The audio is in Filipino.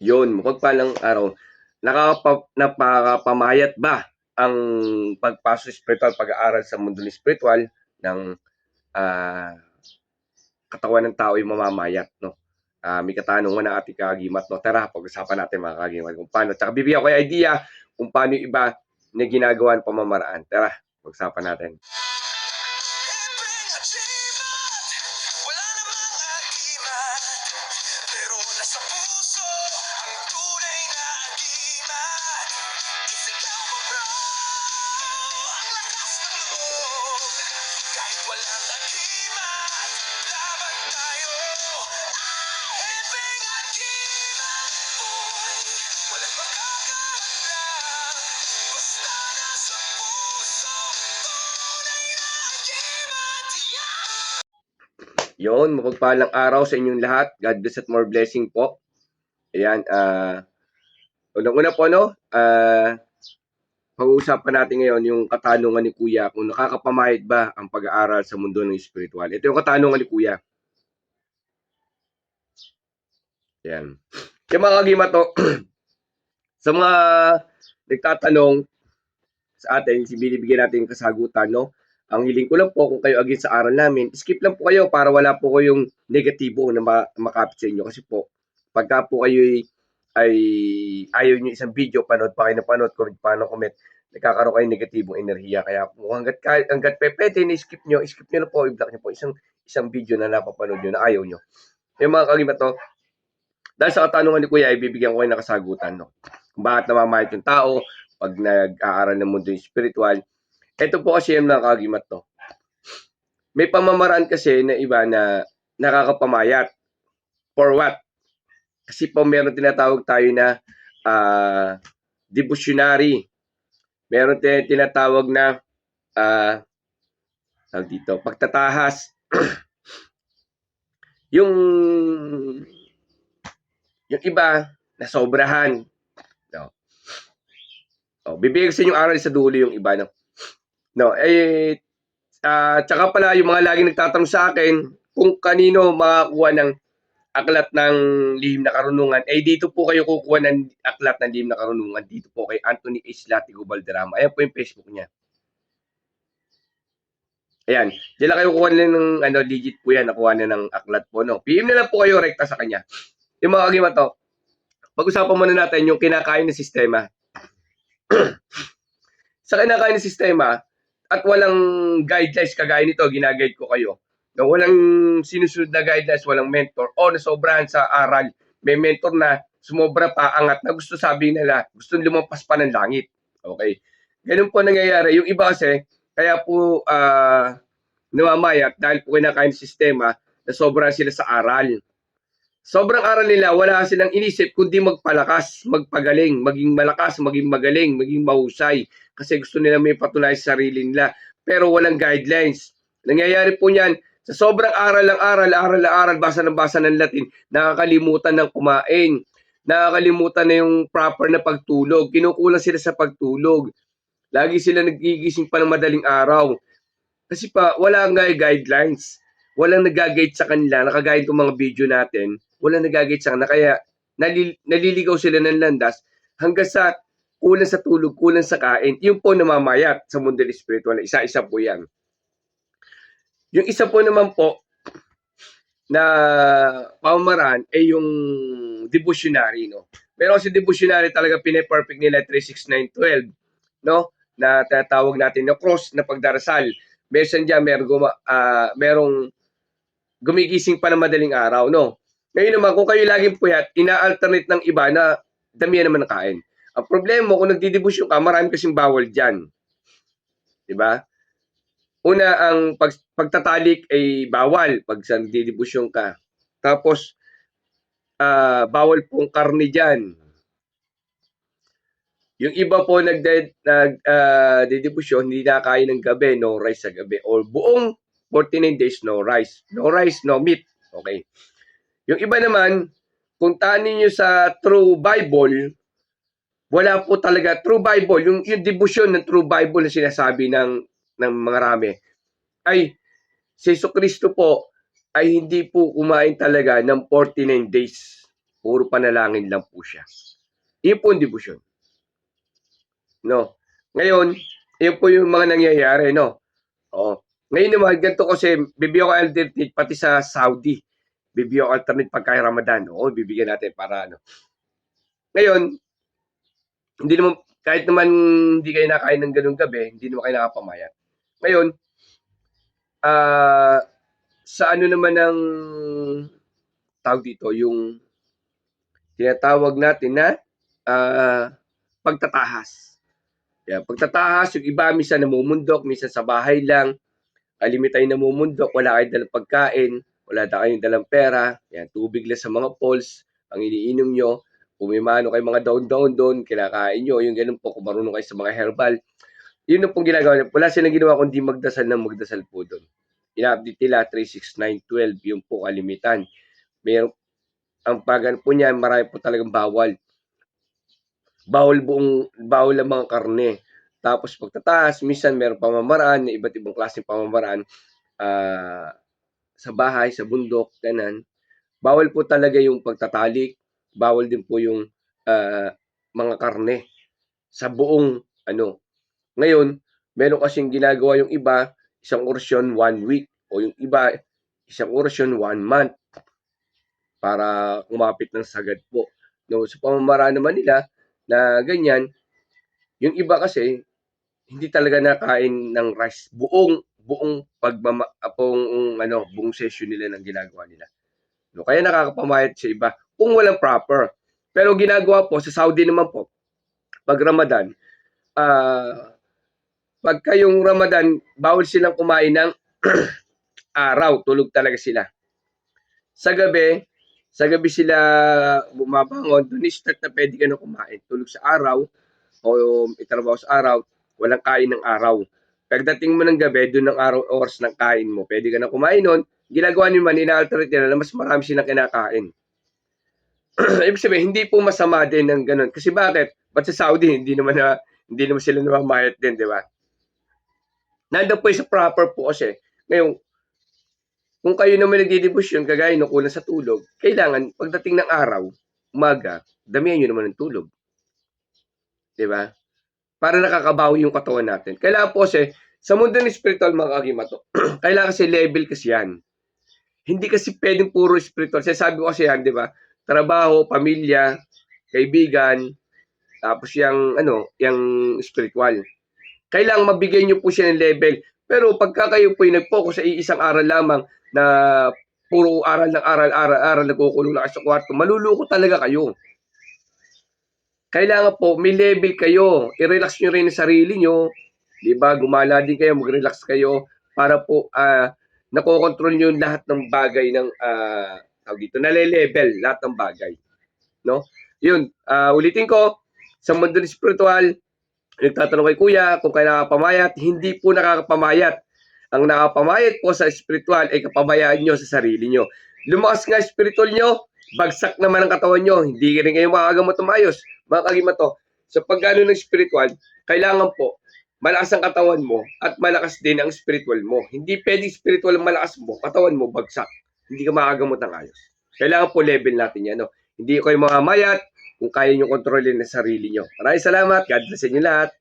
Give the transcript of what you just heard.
Yun, mapagpalang araw. Napakapamayat ba ang pagpasok sa spiritual, pag-aaral sa mundo ng spiritual ng ah, katawan ng tao ay mamamayat, no? May katanungan ng ating kagimat, no? Tara, pag-usapan natin mga kagimat kung paano. Tsaka bibigyan ko yung idea kung paano yung iba na ginagawa ng pamamaraan. Tara, pag-usapan natin. Wala namang agimat, pero nasa puso ang tunay na agimat. Isigaw mo bro, ang lakas ng loob. Kahit walang agimat, laban tayo. Hepeng agimat, boy, walang makakahadlang. Basta nasa puso, tunay na agimat. Yeah! Yun, mapagpalang araw sa inyong lahat. God bless at more blessing po. Ayan, unang-una po, no? Pag-uusapan natin ngayon yung katanungan ni Kuya kung nakakapamayad ba ang pag-aaral sa mundo ng spiritual. Ito yung katanungan ni Kuya. Ayan. Yung mga kagima to, sa mga nagtatanong sa atin, binibigyan natin yung kasagutan, no? Ang hiling ko lang po, kung kayo agad sa aral namin, skip lang po kayo para wala po kayong negatibo na makapit sa inyo. Kasi po, pagka po kayo ay ayaw nyo isang video, panood pa kayo na panood, comment, nagkakaroon kayo negatibong enerhiya. Kaya kung hanggat pwede, skip nyo na po, i-block nyo po isang video na napapanood nyo na ayaw nyo. Yung mga kagimat to, dahil sa katanungan ni Kuya, ay bibigyan ko kayo ng kasagutan, no? Kung bakit namamayat yung tao pag nag-aaral ng mundo yung spiritual. Ito po kasi yung mga kagimat to. May pamamaraan kasi na iba na nakakapamayat. For what? Kasi po meron tinatawag tayo na devotionary. Meron tinatawag na dito, pagtatahas. yung iba na sobrahan. No. Bibigyan ko sa inyo aral sa dulo yung iba. No, tsaka pala yung mga laging nagtatanong sa akin kung kanino makakuha ng aklat ng lihim na karunungan, dito po kayo kukuha ng aklat ng lihim na karunungan. Dito po kay Anthony H. Latigo Valderrama. Ayan po yung Facebook niya. Ayan. Diyan lang kayo kukuha nila ng digit po yan. Nakuha na ng aklat po. No? PM na lang po kayo rekta sa kanya. Yung mga kagima to, pag-usapan muna natin yung kinakain na sistema. Sa kinakain na sistema, at walang guidelines kagaya nito, ginaguide ko kayo. Na walang sinusunod na guidelines, walang mentor, o nasobrahan sa aral. May mentor na sumobra pa, angat na gusto sabihin nila, gusto lumampas pa ng langit. Okay. Ganun po nangyayari. Yung iba kasi, kaya po namamayat dahil po kinakain ng sistema, nasobrahan sila sa aral. Sobrang aral nila, wala silang inisip kundi magpalakas, magpagaling, maging malakas, maging magaling, maging mahusay. Kasi gusto nila may patunayan sa sarili nila. Pero walang guidelines. Nangyayari po niyan, sa sobrang aral ng aral, basa ng Latin, nakakalimutan ng kumain. Nakakalimutan na yung proper na pagtulog. Kinukulang sila sa pagtulog. Lagi sila nagigising pa ng madaling araw. Kasi pa, wala nga guidelines. Walang nag-guide sa kanila. Naka-guide ko mga video natin. Walang nag-guide sa kanila. Kaya naliligaw sila ng landas hanggang sa kulang sa tulog, kulang sa kain. Yung po namamayat sa mundo ng spiritual. Isa-isa po yan. Yung isa po naman po na pamamaraan ay yung devotionary, no? Pero kasi devotionary talaga pine-perfect nila 36912, no? Na tinatawag natin na cross na pagdarasal. Meron diyan, merong gumigising pa ng madaling araw, no? Ngayon naman, kung kayo laging puyat, ina-alternate ng iba na damihan naman ng kain. Ang problema mo, kung nagdidebosyon ka, marami kasing bawal dyan. Diba? Una, ang pagtatalik ay bawal pag sa nagdidebosyon ka. Tapos, bawal pong karne dyan. Yung iba po nagdedebosyon, hindi nakakain ng gabi, no rice sa gabi. Or buong 49 days, no rice. No rice, no meat. Okay. Yung iba naman, kung tanin nyo sa True Bible, wala po talaga. True Bible, yung devotion ng True Bible na sinasabi ng mga rami, ay si Jesucristo po ay hindi po kumain talaga ng 49 days. Puro panalangin lang po siya. Iyon po ang debosyon. No? Ngayon, yun po yung mga nangyayari, no? Oo. Ngayon naman, ganito kasi, bibigyan ko alternate pati sa Saudi. Bibigyan ko alternate pagka Ramadan. Oo, bibigyan natin para ano. Ngayon, hindi naman, kahit naman hindi kayo nakain ng ganung gabi, hindi naman kayo nakapamayat. Ngayon, sa ano naman ang tawag dito, yung tinatawag natin na pagtatahas. Yan, pagtatahas, yung iba minsan namumundok, minsan sa bahay lang, limitay namumundok, wala kayong dalang pagkain, wala na kayong dalang pera, yan, tubig lang sa mga pools, ang iniinom nyo, kung may mano kayo mga daon-daon doon, kinakain nyo, yung ganun po, kung marunong kayo sa mga herbal, yun na pong ginagawa nyo. Wala silang ginawa kundi magdasal ng magdasal po doon. Ina-update nila 36912, yung po kalimitan. Meron, ang pagan po niya, marami po talagang bawal. Bawal ang mga karne. Tapos pagtataas, minsan meron pamamaraan, iba't ibang klaseng pamamaraan sa bahay, sa bundok, ganan. Bawal po talaga yung pagtatalik, bawal din po yung mga karne sa buong ano. Ngayon, meron kasing ginagawa yung iba, isang orasyon 1 week o yung iba isang orasyon 1 month para kumapit ng sagad po. No, sa pamamaraan naman nila na ganyan, yung iba kasi hindi talaga nakain ng rice. Buong buong session nila ng ginagawa nila. No, kaya nakakapamayat sa iba kung walang proper. Pero ginagawa po sa Saudi naman po, pag Ramadan, pagka yung Ramadan, bawal silang kumain ng araw, tulog talaga sila. Sa gabi sila bumabangon, doon start na pwede ka na kumain. Tulog sa araw, o itrabaho sa araw, walang kain ng araw. Pagdating mo ng gabi, doon ng araw oras ng kain mo, pwede ka na kumain nun. Ginagawa nyo man, ina-alternate nila na mas marami silang kinakain. Ibig sabihin, hindi po masama din ng ganun. Kasi bakit? Ba't sa Saudi, hindi naman sila namamayat din, di ba? Nandun po sa proper po kasi. Ngayon, kung kayo naman nagdidebosyon, kagaya nung kulang sa tulog, kailangan, pagdating ng araw, umaga, damihan nyo naman ng tulog. Di ba? Para nakakabawi yung katawan natin. Kailangan po kasi, sa mundo ng spiritual, mga kagimato, kailangan kasi level kasi yan. Hindi kasi pwedeng puro spiritual. Sabi ko kasi yan, di ba? Trabaho, pamilya, kaibigan, tapos yung spiritual. Kailangan mabigyan nyo po siya ng level. Pero pagka kayo po nag-focus sa isang aral lamang na puro aral ng aral, nagkukulong na kayo sa kwarto, maluluko talaga kayo. Kailangan po, may level kayo. I-relax nyo rin ang sarili nyo. Diba? Gumala din kayo, mag-relax kayo para po nakokontrol nyo lahat ng bagay ng nale-level lahat ng bagay. No? Yun, ulitin ko, sa mundo ng spiritual, nagtatanong kay Kuya kung kaya nakakapamayat, hindi po nakakapamayat. Ang nakapamayat po sa spiritual ay kapabayaan nyo sa sarili nyo. Lumakas nga spiritual nyo, bagsak naman ang katawan nyo, hindi rin kayo makagamot ng maayos. Mga kagimato, sa paggano ng spiritual, kailangan po, malakas ang katawan mo at malakas din ang spiritual mo. Hindi pwedeng spiritual ang malakas mo, katawan mo bagsak. Hindi ka makagamot ng ayos. Kailangan po level natin yan. No? Hindi kayo mga mayat kung kaya nyo kontrolin ang sarili nyo. Maraming salamat. God bless inyo lahat.